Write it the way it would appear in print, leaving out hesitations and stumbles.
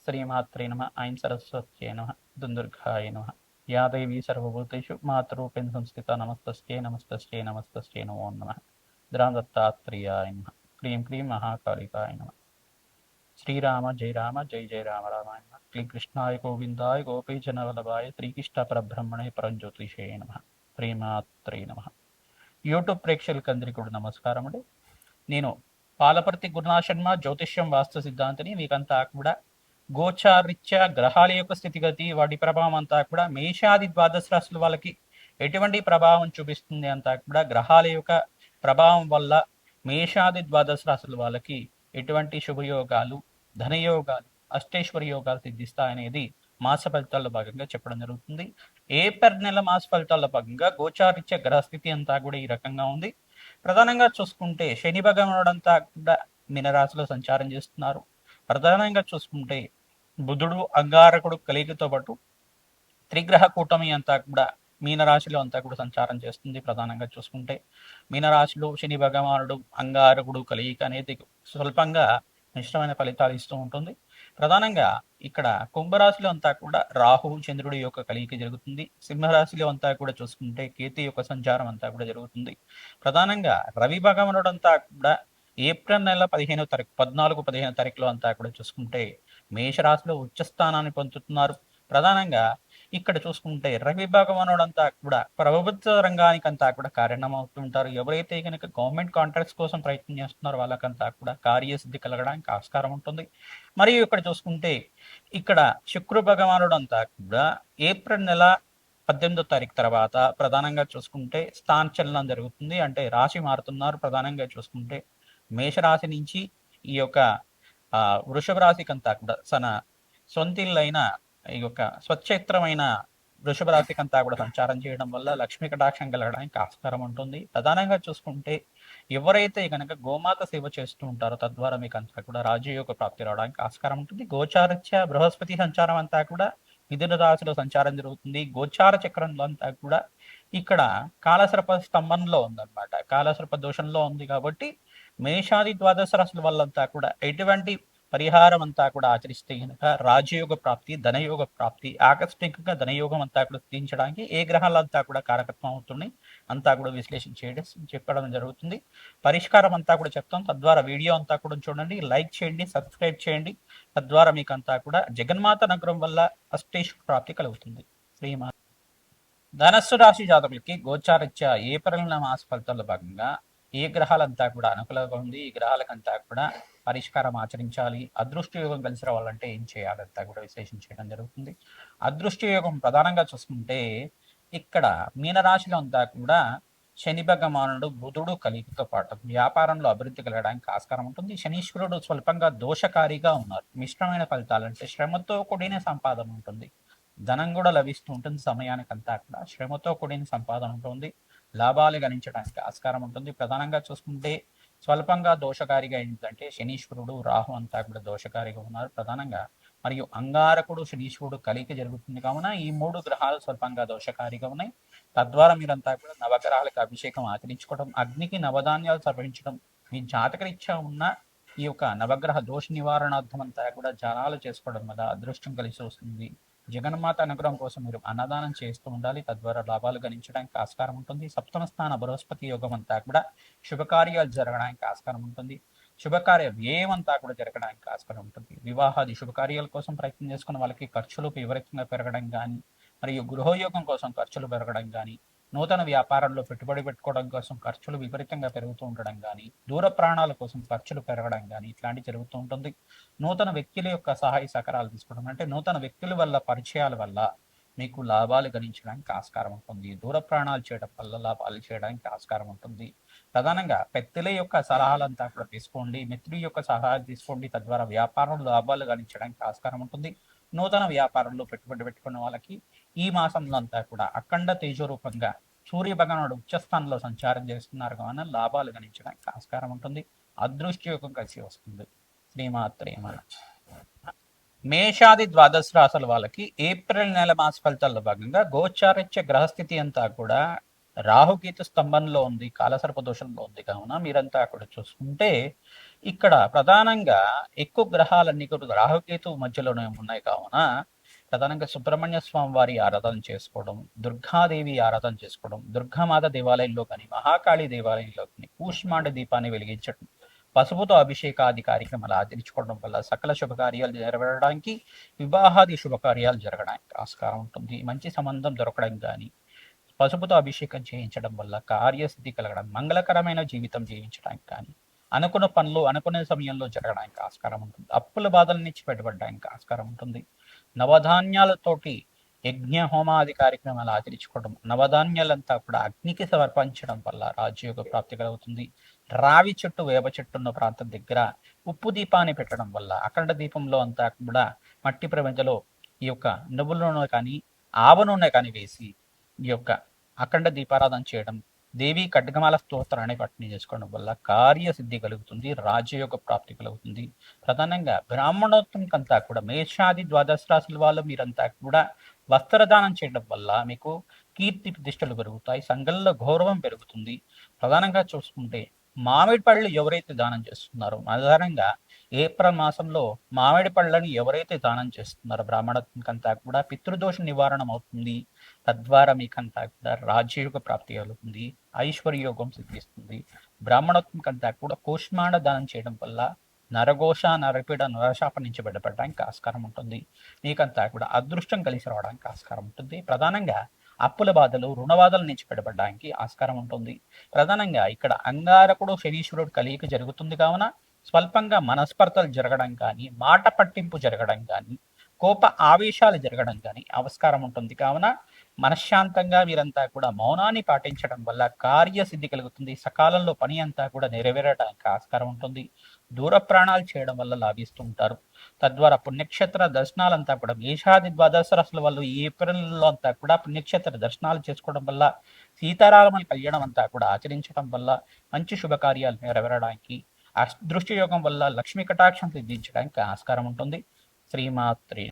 శ్రీమాత్రే నమ. ఐం సరస్వత్యై నమ. దుందుర్గాయ నమ. యా దేవీ సర్వభూతేషు మాతరూపేణ సంస్థిత నమస్తస్యై నమస్తస్యై నమస్తస్యై నమో నమః. దత్తాత్రేయాయ నమ. క్లీం క్లీం మహాకాళికాయ నమ. శ్రీరామ జయ రామ జయ జయ రామ రామాయ నమ. క్లీం కృష్ణాయ గోవిందాయ గోపీజనవల్లభాయ శ్రీకృష్ణ పరబ్రహ్మణే పరంజ్యోతిషే నమ. శ్రీమాత్రే నమ. యూట్యూబ్ ప్రేక్షకులకు అందరికీ కూడా నమస్కారం అండి. నేను పాలపర్తి గురునాథ్ శర్మ, జ్యోతిష్యం వాస్తు సిద్ధాంతిని. మీకంతా కూడా గోచారీత్యా గ్రహాల యొక్క స్థితిగతి, వాటి ప్రభావం అంతా కూడా మేషాది ద్వాదశ రాశుల వాళ్ళకి ఎటువంటి ప్రభావం చూపిస్తుంది అంతా కూడా, గ్రహాల యొక్క ప్రభావం వల్ల మేషాది ద్వాదశ రాశుల వాళ్ళకి ఎటువంటి శుభయోగాలు, ధనయోగాలు, అష్టైశ్వర్య యోగాలు సిద్ధిస్తాయనేది మాస ఫలితాల్లో భాగంగా చెప్పడం జరుగుతుంది. ఏప్రిల్ నెల మాస ఫలితాల్లో భాగంగా గోచారీత్య గ్రహస్థితి అంతా కూడా ఈ రకంగా ఉంది. ప్రధానంగా చూసుకుంటే శని భగవానుడు అంతా కూడా మీనరాశిలో సంచారం చేస్తున్నారు. ప్రధానంగా చూసుకుంటే బుధుడు అంగారకుడు కలిగితో పాటు త్రిగ్రహ కూటమి అంతా కూడా మీనరాశిలో అంతా కూడా సంచారం చేస్తుంది. ప్రధానంగా చూసుకుంటే మీనరాశిలో శని భగవానుడు అంగారకుడు కలియిక అనేది స్వల్పంగా మిశ్రమైన ఫలితాలు ఇస్తూ ఉంటుంది. ప్రధానంగా ఇక్కడ కుంభరాశిలో అంతా కూడా రాహు చంద్రుడి యొక్క కలియిక జరుగుతుంది. సింహరాశిలో అంతా కూడా చూసుకుంటే కేతు యొక్క సంచారం అంతా కూడా జరుగుతుంది. ప్రధానంగా రవి భగవానుడు అంతా కూడా ఏప్రిల్ నెల 15వ తారీఖు 14-15 తారీఖులో అంతా కూడా చూసుకుంటే మేషరాశిలో ఉచ్చస్థానాన్ని పొందుతున్నారు. ప్రధానంగా ఇక్కడ చూసుకుంటే రవి భగవానుడు అంతా కూడా ప్రభుత్వ రంగానికి అంతా కూడా కారణమవుతుంటారు. ఎవరైతే కనుక గవర్నమెంట్ కాంట్రాక్ట్స్ కోసం ప్రయత్నం చేస్తున్నారో వాళ్ళకంతా కూడా కార్యసిద్ధి కలగడానికి ఆస్కారం ఉంటుంది. మరియు ఇక్కడ చూసుకుంటే ఇక్కడ శుక్ర భగవానుడు అంతా కూడా ఏప్రిల్ నెల 18వ తారీఖు తర్వాత ప్రధానంగా చూసుకుంటే స్థానచలనం జరుగుతుంది. అంటే రాశి మారుతున్నారు. ప్రధానంగా చూసుకుంటే మేషరాశి నుంచి ఈ యొక్క వృషభ రాశికి అంతా కూడా తన సొంతిల్లైన ఈ యొక్క స్వచ్ఛేత్రమైన వృషభ రాశికి అంతా కూడా సంచారం చేయడం వల్ల లక్ష్మీ కటాక్షం కలగడానికి ఆస్కారం ఉంటుంది. ప్రధానంగా చూసుకుంటే ఎవరైతే కనుక గోమాత సేవ చేస్తూ ఉంటారో తద్వారా మీకు అంతా కూడా రాజయోగ ప్రాప్తి రావడానికి ఆస్కారం ఉంటుంది. గోచారత్య బృహస్పతి సంచారం అంతా కూడా మిథున రాశిలో సంచారం జరుగుతుంది. గోచార చక్రంలో అంతా కూడా ఇక్కడ కాలసర్ప స్తంభంలో ఉందన్నమాట. కాలసర్ప దోషంలో ఉంది కాబట్టి మేషాది ద్వాదశ రాశుల వాళ్ళంతా కూడా ఎటువంటి పరిహారం అంతా కూడా ఆచరిస్తే కనుక రాజయోగ ప్రాప్తి, ధనయోగ ప్రాప్తి, ఆకస్మికంగా ధనయోగం అంతా కూడా సిద్ధించడానికి ఏ గ్రహాలంతా కూడా కారకత్వం అవుతుంది అంతా కూడా విశ్లేషణ చెప్పడం జరుగుతుంది. పరిష్కారం అంతా కూడా చెప్తాం. తద్వారా వీడియో అంతా కూడా చూడండి, లైక్ చేయండి, సబ్స్క్రైబ్ చేయండి. తద్వారా మీకు అంతా కూడా జగన్మాత అనుగ్రహం వల్ల అష్టైశ్వర్య ప్రాప్తి కలుగుతుంది. శ్రీమా ధనస్సు రాశి జాతకులకి గోచారీత్యా ఏప్రిల్ మాస ఫలితాల్లో భాగంగా ఏ గ్రహాలంతా కూడా అనుకూలంగా ఉంది, ఈ గ్రహాలకంతా కూడా పరిష్కారం ఆచరించాలి, అదృష్ట యోగం కలిసి రావాలంటే ఏం చేయాలంతా కూడా విశ్లేషణ చేయడం జరుగుతుంది. అదృష్ట యోగం ప్రధానంగా చూసుకుంటే ఇక్కడ మీనరాశిలో అంతా కూడా శని భగవానుడు బుధుడు కలిగితో పాటు వ్యాపారంలో అభివృద్ధి కలగడానికి ఆస్కారం ఉంటుంది. శనీశ్వరుడు స్వల్పంగా దోషకారిగా ఉన్నారు. మిశ్రమైన ఫలితాలు అంటే శ్రమతో కూడిన సంపాదన ఉంటుంది, ధనం కూడా లభిస్తూ ఉంటుంది. సమయానికి అంతా కూడా శ్రమతో కూడిన సంపాదన ఉంటుంది, లాభాలు గణించడానికి ఆస్కారం ఉంటుంది. ప్రధానంగా చూసుకుంటే స్వల్పంగా దోషకారిగా ఏంటంటే శనీశ్వరుడు రాహు అంతా కూడా దోషకారిగా ఉన్నారు ప్రధానంగా. మరియు అంగారకుడు శనీశ్వరుడు కలికి జరుగుతుంది కావున ఈ 3 గ్రహాలు స్వల్పంగా దోషకారిగా ఉన్నాయి. తద్వారా మీరంతా కూడా నవగ్రహాలకు అభిషేకం ఆచరించుకోవడం, అగ్నికి నవధాన్యాలు సమర్పించడం, మీ జాతకరీత్యా ఉన్న ఈ యొక్క నవగ్రహ దోష నివారణార్థం అంతా కూడా జనాలు చేసుకోవడం వల్ల అదృష్టం కలిసి వస్తుంది. జగన్మాత అనుగ్రహం కోసం మీరు అన్నదానం చేస్తూ ఉండాలి. తద్వారా లాభాలు గణించడానికి ఆస్కారం ఉంటుంది. సప్తమ స్థాన బృహస్పతి యోగం అంతా కూడా శుభకార్యాలు జరగడానికి ఆస్కారం ఉంటుంది. శుభకార్య వ్యయం అంతా కూడా జరగడానికి ఆస్కారం ఉంటుంది. వివాహాది శుభకార్యాల కోసం ప్రయత్నం చేసుకున్న వాళ్ళకి ఖర్చులు విపరీతంగా పెరగడం కానీ, మరియు గృహయోగం కోసం ఖర్చులు పెరగడం కానీ, నూతన వ్యాపారంలో పెట్టుబడి పెట్టుకోవడం కోసం ఖర్చులు విపరీతంగా పెరుగుతూ ఉండడం కానీ, దూర ప్రాణాల కోసం ఖర్చులు పెరగడం కానీ ఇట్లాంటివి జరుగుతూ ఉంటుంది. నూతన వ్యక్తుల యొక్క సహాయ సహకారాలు తీసుకోవడం అంటే నూతన వ్యక్తుల వల్ల పరిచయాల వల్ల మీకు లాభాలు గణించడానికి ఆస్కారం ఉంటుంది. దూర ప్రాణాలు చేయడం వల్ల లాభాలు చేయడానికి ఆస్కారం ఉంటుంది. ప్రధానంగా పెద్దల యొక్క సలహాలంతా కూడా తీసుకోండి, మిత్రుల యొక్క సలహాలు తీసుకోండి. తద్వారా వ్యాపారంలో లాభాలు గణించడానికి ఆస్కారం ఉంటుంది. నూతన వ్యాపారంలో పెట్టుబడి పెట్టుకున్న వాళ్ళకి ఈ మాసంలో అంతా కూడా అఖండ తేజోరూపంగా సూర్య భగవానుడు ఉచ్చస్థానంలో సంచారం చేస్తున్నారు కావున లాభాలు గణించడానికి ఆస్కారం ఉంటుంది. అదృష్టయోగం కలిసి వస్తుంది. శ్రీమాత్రే నమః. మేషాది ద్వాదశ రాశుల వాళ్ళకి ఏప్రిల్ నెల మాస ఫలితాల్లో భాగంగా గోచారిత్య గ్రహస్థితి అంతా కూడా రాహుకేతు స్తంభంలో ఉంది, కాలసర్ప దోషంలో ఉంది కావున మీరంతా కూడా చూసుకుంటే ఇక్కడ ప్రధానంగా ఎక్కువ గ్రహాలన్నీ కూడా రాహుకేతు మధ్యలోనే ఉన్నాయి కావున ప్రధానంగా సుబ్రహ్మణ్య స్వామి వారి ఆరాధన చేసుకోవడం, దుర్గాదేవి ఆరాధన చేసుకోవడం, దుర్గామాత దేవాలయంలో కానీ, మహాకాళి దేవాలయంలో కానీ కూష్మాండ దీపాన్ని వెలిగించడం, పసుపుతో అభిషేకాది కార్యక్రమాలు ఆచరించుకోవడం వల్ల సకల శుభకార్యాలు నెరవేరడానికి, వివాహాది శుభకార్యాలు జరగడానికి ఆస్కారం ఉంటుంది. మంచి సంబంధం దొరకడం కానీ, పసుపుతో అభిషేకం చేయించడం వల్ల కార్యసిద్ధి కలగడం, మంగళకరమైన జీవితం జీవించడానికి కానీ, అనుకున్న పనులు అనుకునే సమయంలో జరగడానికి ఆస్కారం ఉంటుంది. అప్పుల బాధల నుంచి బయటపడడానికి ఆస్కారం ఉంటుంది. నవధాన్యాలతోటి యజ్ఞ హోమాది కార్యక్రమాలు ఆచరించుకోవడం, నవధాన్యాలంతా కూడా అగ్నికి సమర్పించడం వల్ల రాజయోగ ప్రాప్తి కలుగుతుంది. రావి చెట్టు వేప చెట్టు ఉన్న ప్రాంతం దగ్గర ఉప్పు దీపాన్ని పెట్టడం వల్ల అఖండ దీపంలో అంతా కూడా మట్టి ప్రమిదలో ఈ యొక్క నువ్వుల నూనె కానీ ఆవ నూనె కానీ వేసి ఈ యొక్క అఖండ దీపారాధన చేయడం, దేవి ఖడ్గమాల స్తోత్రాన్ని పఠనం చేసుకోవడం వల్ల కార్యసిద్ధి కలుగుతుంది, రాజయోగ ప్రాప్తి కలుగుతుంది. ప్రధానంగా బ్రాహ్మణోత్తంకంతా కూడా మేషాది ద్వాదశ రాశుల వాళ్ళు మీరంతా కూడా వస్త్రదానం చేయడం వల్ల మీకు కీర్తి ప్రతిష్టలు పెరుగుతాయి, సంఘంలో గౌరవం పెరుగుతుంది. ప్రధానంగా చూసుకుంటే మామిడి పళ్ళు ఎవరైతే దానం చేస్తున్నారో, ఆధారంగా ఏప్రిల్ మాసంలో మామిడి పళ్ళని ఎవరైతే దానం చేస్తున్నారో బ్రాహ్మణకంతా కూడా పితృదోష నివారణ అవుతుంది. తద్వారా మీకంతా కూడా రాజయోగ ప్రాప్తి కలుగుతుంది, ఐశ్వర్యోగం సిద్ధిస్తుంది. బ్రాహ్మణత్వంకంతా కూడా కూష్మాండ దానం చేయడం వల్ల నరఘోష, నరపీడ, నరశాప నుంచి బయటపడడానికి ఆస్కారం ఉంటుంది. మీకంతా కూడా అదృష్టం కలిసి రావడానికి ఆస్కారం ఉంటుంది. ప్రధానంగా అప్పుల బాధలు, రుణ బాధల నుంచి బయటపడడానికి ఆస్కారం ఉంటుంది. ప్రధానంగా ఇక్కడ అంగారకుడు శనీశ్వరుడు కలియిక జరుగుతుంది కావున స్వల్పంగా మనస్పర్ధలు జరగడం కానీ, మాట పట్టింపు జరగడం కానీ, కోప ఆవేశాలు జరగడం కానీ ఆస్కారం ఉంటుంది. కావున మనశ్శాంతంగా మీరంతా కూడా మౌనాన్ని పాటించడం వల్ల కార్యసిద్ధి కలుగుతుంది. సకాలంలో పని అంతా కూడా నెరవేరడానికి ఆస్కారం ఉంటుంది. దూర ప్రాణాలు చేయడం వల్ల లాభిస్తూ ఉంటారు. తద్వారా పుణ్యక్షేత్ర దర్శనాలంతా కూడా మేషాది ద్వాదశ రాశుల వాళ్ళు ఈ ఏప్రిల్లో అంతా కూడా పుణ్యక్షేత్ర దర్శనాలు చేసుకోవడం వల్ల, సీతారాముల కళ్యాణం అంతా కూడా ఆచరించడం వల్ల మంచి శుభకార్యాలు నెరవేరడానికి, అదృష్ట యోగం వల్ల లక్ష్మీ కటాక్షం సిద్ధించడానికి ఆస్కారం ఉంటుంది. శ్రీమాత్రి